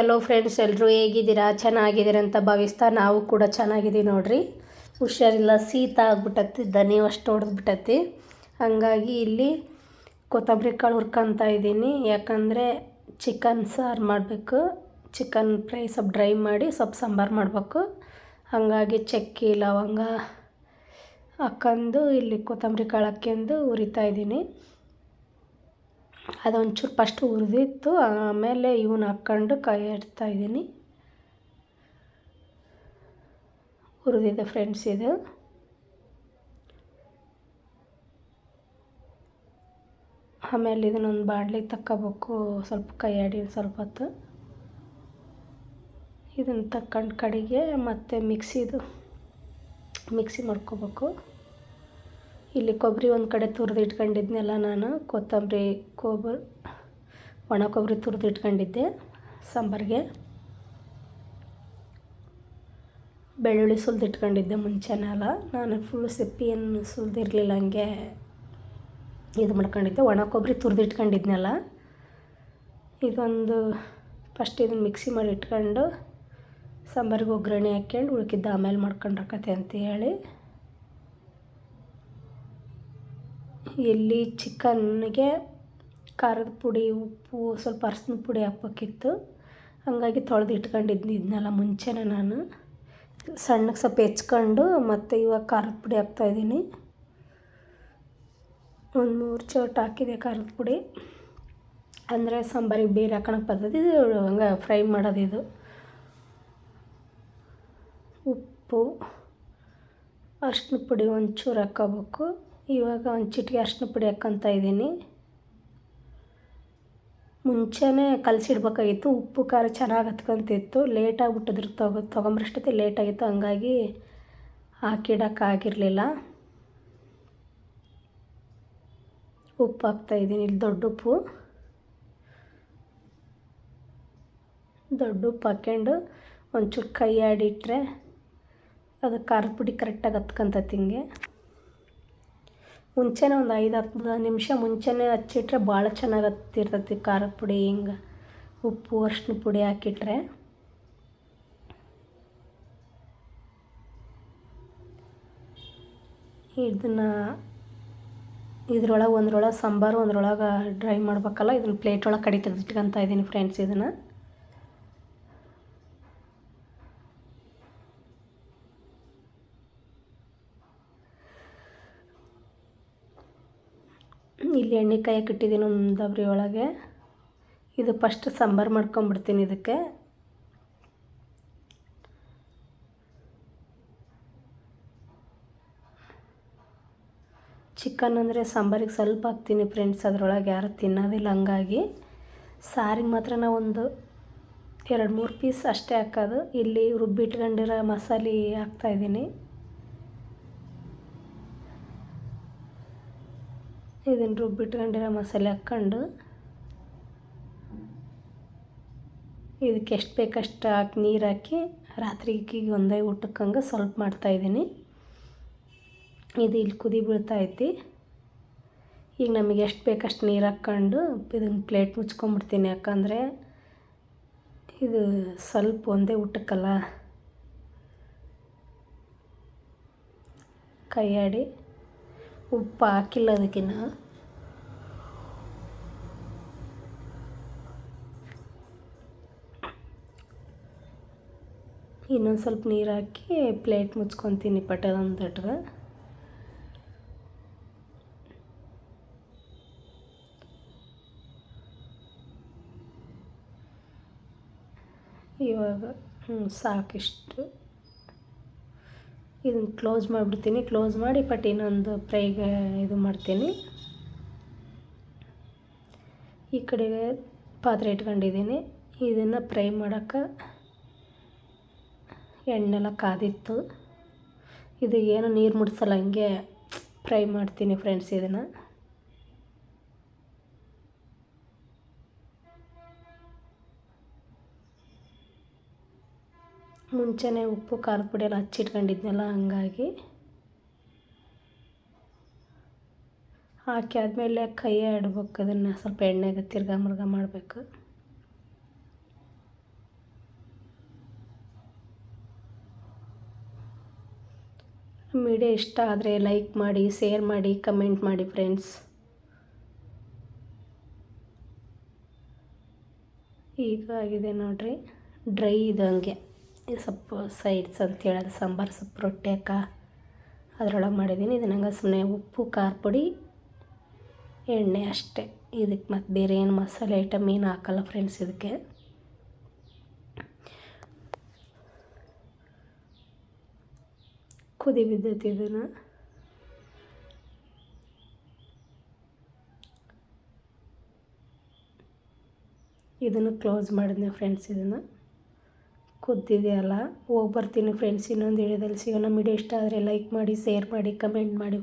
ಎಲ್ಲೋ friends, ಎಲ್ಲರೂ ಹೇಗಿದ್ದೀರಾ? ಚೆನ್ನಾಗಿದ್ದೀರಾ ಅಂತ ಭಾವಿಸ್ತಾ ನಾವು ಕೂಡ ಚೆನ್ನಾಗಿದ್ದೀವಿ ನೋಡ್ರಿ. ಹುಷಾರಿಲ್ಲ, ಶೀತ ಆಗ್ಬಿಟ್ಟತಿ, ದನಿ ಅಷ್ಟು ಹೊಡೆದ್ಬಿಟ್ಟತಿ. ಹಾಗಾಗಿ ಇಲ್ಲಿ ಕೊತ್ತಂಬರಿ ಕಾಳು ಹುರ್ಕೊತಾ ಇದ್ದೀನಿ. ಯಾಕಂದರೆ ಚಿಕನ್ ಸಾರು ಮಾಡಬೇಕು. ಚಿಕನ್ ಫ್ರೈ ಸ್ವಲ್ಪ ಡ್ರೈ ಮಾಡಿ ಸ್ವಲ್ಪ ಸಾಂಬಾರು ಮಾಡಬೇಕು. ಹಾಗಾಗಿ ಚಕ್ಕೆ ಲವಂಗ ಹಾಕ್ಕೊಂಡು ಇಲ್ಲಿ ಕೊತ್ತಂಬರಿ ಕಾಳು ಹಾಕ್ಕೊಂಡು ಹುರಿತಾ ಇದ್ದೀನಿ. ಅದೊಂಚೂರು ಫಸ್ಟ್ ಹುರಿದಿತ್ತು, ಆಮೇಲೆ ಇವನ್ನ ಹಾಕ್ಕೊಂಡು ಕಾಯಿ ಇಡ್ತಾಯಿದ್ದೀನಿ. ಹುರಿದಿದೆ ಫ್ರೆಂಡ್ಸ್ ಇದು. ಆಮೇಲೆ ಇದನ್ನೊಂದು ಬಾಣಲಿಗೆ ತಕ್ಕೋಬೇಕು. ಸ್ವಲ್ಪ ಕೈ ಆಡಿ ಸ್ವಲ್ಪ ಹೊತ್ತು ಇದನ್ನು ತಕ್ಕೊಂಡು ಕಡೆಗೆ ಮತ್ತು ಮಿಕ್ಸಿ ಮಾಡ್ಕೋಬೇಕು. ಇಲ್ಲಿ ಕೊಬ್ಬರಿ ಒಂದು ಕಡೆ ತುರಿದು ಇಟ್ಕೊಂಡಿದ್ನೆಲ್ಲ ನಾನು. ಒಣ ಕೊಬ್ಬರಿ ತುರಿದು ಇಟ್ಕೊಂಡಿದ್ದೆ ಸಾಂಬಾರಿಗೆ. ಬೆಳ್ಳುಳ್ಳಿ ಸುಲಿದು ಇಟ್ಕೊಂಡಿದ್ದೆ ಮುಂಚೆನೆಲ್ಲ. ನಾನು ಫುಲ್ ಸಿಪ್ಪೆಯನ್ನು ಸುಲಿದಿರಲಿಲ್ಲ, ಹಂಗೆ ಇದು ಮಾಡ್ಕೊಂಡಿದ್ದೆ. ಒಣ ಕೊಬ್ಬರಿ ತುರಿದು ಇಟ್ಕೊಂಡಿದ್ನೆಲ್ಲ. ಇದೊಂದು ಫಸ್ಟ್ ಇದನ್ನು ಮಿಕ್ಸಿ ಮಾಡಿ ಇಟ್ಕೊಂಡು ಸಾಂಬಾರಿಗೆ ಒಗ್ಗರಣೆ ಹಾಕ್ಕೊಂಡು ಉಳ್ಕಿದ್ದು ಆಮೇಲೆ ಮಾಡ್ಕೊಂಡ್ರಕತೆ ಅಂತೇಳಿ ಇಲ್ಲಿ ಚಿಕನ್ಗೆ ಖಾರದ ಪುಡಿ, ಉಪ್ಪು, ಸ್ವಲ್ಪ ಅರಶಿನ ಪುಡಿ ಹಾಕ್ಬೇಕಿತ್ತು. ಹಾಗಾಗಿ ತೊಳೆದು ಇಟ್ಕೊಂಡಿದ್ದು ಇದನ್ನೆಲ್ಲ ಮುಂಚೆನೇ ನಾನು ಸಣ್ಣಗೆ ಸ್ವಲ್ಪ ಹೆಚ್ಕೊಂಡು ಮತ್ತು ಇವಾಗ ಖಾರದ ಪುಡಿ ಹಾಕ್ತಾಯಿದ್ದೀನಿ. ಒಂದು 3 ಚೋಟ ಹಾಕಿದೆ ಖಾರದ ಪುಡಿ. ಅಂದರೆ ಸಾಂಬಾರಿಗೆ ಬೇರೆ ಹಾಕೋಣಕ್ಕೆ ಬರ್ತದೆ. ಇದು ಹಂಗೆ ಫ್ರೈ ಮಾಡೋದು. ಇದು ಉಪ್ಪು, ಅರಶಿನ ಪುಡಿ ಒಂಚೂರು ಹಾಕ್ಕೋಬೇಕು. ಇವಾಗ ಒಂದು ಚಿಟಿಕೆ ಅರಶಿನ ಪುಡಿ ಹಾಕ್ಕೊತಾ ಇದ್ದೀನಿ. ಮುಂಚೆನೇ ಕಲಸಿಡ್ಬೇಕಾಗಿತ್ತು. ಉಪ್ಪು ಖಾರ ಚೆನ್ನಾಗಿ ಹತ್ಕೊಂತಿತ್ತು. ಲೇಟಾಗಿಬಿಟ್ಟಿದ್ರು, ತೊಗೊಂಬರಷ್ಟೊತ್ತಿಗೆ ಲೇಟಾಗಿತ್ತು. ಹಂಗಾಗಿ ಹಾಕಿಡೋಕ್ಕಾಗಿರಲಿಲ್ಲ. ಉಪ್ಪು ಹಾಕ್ತಾಯಿದ್ದೀನಿ. ಇಲ್ಲಿ ದೊಡ್ಡ ಉಪ್ಪು ಹಾಕ್ಕೊಂಡು ಒಂಚೂರು ಕೈ ಆಡಿಟ್ರೆ ಅದು ಖಾರದ ಪುಡಿ ಕರೆಕ್ಟಾಗಿ ಹತ್ಕೊಂತತಿ. ಹಿಂಗೆ ಮುಂಚೆನೇ ಒಂದು 5-10 ನಿಮಿಷ ಮುಂಚೆನೇ ಹಚ್ಚಿಟ್ರೆ ಭಾಳ ಚೆನ್ನಾಗಿ ಹತ್ತಿರ್ತೈತಿ ಖಾರದ ಪುಡಿ. ಹಿಂಗೆ ಉಪ್ಪು ಅರಶಿನ ಪುಡಿ ಹಾಕಿಟ್ರೆ. ಇದನ್ನು ಒಂದ್ರೊಳಗೆ ಸಾಂಬಾರು, ಒಂದ್ರೊಳಗೆ ಡ್ರೈ ಮಾಡ್ಬೇಕಲ್ಲ. ಇದನ್ನು ಪ್ಲೇಟ್ ಒಳಗೆ ಕಡಿ ತೆಗೆದಿಟ್ಕೊತಾ ಇದ್ದೀನಿ ಫ್ರೆಂಡ್ಸ್. ಇದನ್ನು ಇಲ್ಲಿ ಎಣ್ಣೆ ಕಾಯಕ್ಕೆ ಇಟ್ಟಿದ್ದೀನಿ ಒಂದು ದಬ್ರಿ ಒಳಗೆ. ಇದು ಫಸ್ಟ್ ಸಾಂಬಾರು ಮಾಡ್ಕೊಂಬಿಡ್ತೀನಿ. ಇದಕ್ಕೆ ಚಿಕನ್ ಅಂದರೆ ಸಾಂಬಾರಿಗೆ ಸ್ವಲ್ಪ ಹಾಕ್ತೀನಿ ಫ್ರೆಂಡ್ಸ್. ಅದರೊಳಗೆ ಯಾರು ತಿನ್ನೋದಿಲ್ಲ. ಹಂಗಾಗಿ ಸಾರಿಗೆ ಮಾತ್ರ ನಾವು ಒಂದು 2-3 ಪೀಸ್ ಅಷ್ಟೇ ಹಾಕೋದು. ಇಲ್ಲಿ ರುಬ್ಬಿಟ್ಕೊಂಡಿರೋ ಮಸಾಲೆ ಹಾಕ್ತಾಯಿದ್ದೀನಿ. ಇದನ್ನು ರುಬ್ಬಿಟ್ಕೊಂಡಿರೋ ಮಸಾಲೆ ಹಾಕ್ಕೊಂಡು ಇದಕ್ಕೆ ಎಷ್ಟು ಬೇಕಷ್ಟು ಹಾಕಿ ನೀರು ಹಾಕಿ ರಾತ್ರಿಗೆ ಒಂದೇ ಊಟಕ್ಕೆ ಹಂಗೆ ಸ್ವಲ್ಪ ಮಾಡ್ತಾಯಿದ್ದೀನಿ. ಇದು ಇಲ್ಲಿ ಕುದಿ ಬೀಳ್ತೈತಿ. ಈಗ ನಮಗೆ ಎಷ್ಟು ಬೇಕಷ್ಟು ನೀರು ಹಾಕ್ಕೊಂಡು ಇದನ್ನು ಪ್ಲೇಟ್ ಮುಚ್ಕೊಂಬಿಡ್ತೀನಿ. ಯಾಕಂದರೆ ಇದು ಸ್ವಲ್ಪ ಒಂದೇ ಊಟಕ್ಕಲ್ಲ. ಕೈಯಾಡಿ ಉಪ್ಪು ಹಾಕಿಲ್ಲ ಅದಕ್ಕಿನ್ನ. ಇನ್ನೊಂದು ಸ್ವಲ್ಪ ನೀರು ಹಾಕಿ ಪ್ಲೇಟ್ ಮುಚ್ಕೊತೀನಿ ಪಟೇಲೊಂದು ತಟ್ಗೆ. ಇವಾಗ ಸಾಕಿಷ್ಟು ಇದನ್ನು ಕ್ಲೋಸ್ ಮಾಡಿಬಿಡ್ತೀನಿ. ಕ್ಲೋಸ್ ಮಾಡಿ ಇನ್ನೊಂದು ಫ್ರೈಗೆ ಇದು ಮಾಡ್ತೀನಿ. ಈ ಕಡೆಗೆ ಪಾತ್ರೆ ಇಟ್ಕೊಂಡಿದ್ದೀನಿ. ಇದನ್ನು ಫ್ರೈ ಮಾಡೋಕ್ಕೆ ಎಣ್ಣೆಲ್ಲ ಕಾದಿತ್ತು. ಇದು ಏನು ನೀರು ಮುಡ್ಸಲ್ಲ, ಹಂಗೆ ಫ್ರೈ ಮಾಡ್ತೀನಿ ಫ್ರೆಂಡ್ಸ್. ಇದನ್ನು ಮುಂಚೆನೇ ಉಪ್ಪು ಖಾರದ ಪುಡಿ ಎಲ್ಲ ಹಚ್ಚಿಟ್ಕೊಂಡಿದ್ನಲ್ಲ, ಹಂಗಾಗಿ ಹಾಕಿ ಆದಮೇಲೆ ಕೈ ಆಡ್ಬೇಕು. ಅದನ್ನು ಸ್ವಲ್ಪ ಎಣ್ಣೆಗೆ ತಿರ್ಗಾ ಮುರ್ಗ ಮಾಡಬೇಕು. ನಮ್ಮ ವಿಡಿಯೋ ಇಷ್ಟ ಆದರೆ ಲೈಕ್ ಮಾಡಿ, ಶೇರ್ ಮಾಡಿ, ಕಮೆಂಟ್ ಮಾಡಿ ಫ್ರೆಂಡ್ಸ್. ಈಗ ಆಗಿದೆ ನೋಡಿರಿ, ಡ್ರೈ ಇದಂಗೆ ಸೊಪ್ಪು ಸೈಡ್ಸ್ ಅಂತೇಳಿ ಅದು ಸಾಂಬಾರು ಸೊಪ್ಪು ರೊಟ್ಟಿ ಅದರೊಳಗೆ ಮಾಡಿದ್ದೀನಿ. ಇದನ್ನ ಹಂಗೆ ಸುಮ್ಮನೆ ಉಪ್ಪು, ಖಾರ ಪುಡಿ, ಎಣ್ಣೆ ಅಷ್ಟೇ. ಇದಕ್ಕೆ ಮತ್ತು ಬೇರೆ ಏನು ಮಸಾಲೆ ಐಟಮ್ ಏನು ಹಾಕಲ್ಲ ಫ್ರೆಂಡ್ಸ್. ಇದಕ್ಕೆ ಕುದಿ ಬಿದ್ದೈತಿ. ಇದನ್ನು ಕ್ಲೋಸ್ ಮಾಡಿದ್ನಿ ಫ್ರೆಂಡ್ಸ್. ಇದನ್ನು ಕುದ್ದಿದೆಯಲ್ಲ, ಹೋಗಿ ಬರ್ತೀನಿ ಫ್ರೆಂಡ್ಸ್. ಇನ್ನೊಂದು ವಿಡಿಯೋದಲ್ಲಿ ಸಿಗೋಣ. ವಿಡಿಯೋ ಇಷ್ಟ ಆದರೆ ಲೈಕ್ ಮಾಡಿ, ಶೇರ್ ಮಾಡಿ, ಕಮೆಂಟ್ ಮಾಡಿ.